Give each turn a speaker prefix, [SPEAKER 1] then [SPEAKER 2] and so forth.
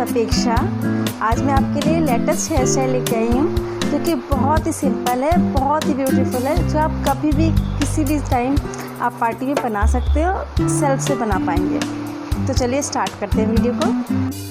[SPEAKER 1] अपेक्षा। आज मैं आपके लिए लेटेस्ट हेयर स्टाइल लेके आई हूँ जो कि बहुत ही सिंपल है, बहुत ही ब्यूटीफुल है, जो आप कभी भी किसी भी टाइम आप पार्टी में बना सकते हो, सेल्फ से बना पाएंगे। तो चलिए स्टार्ट करते हैं वीडियो को।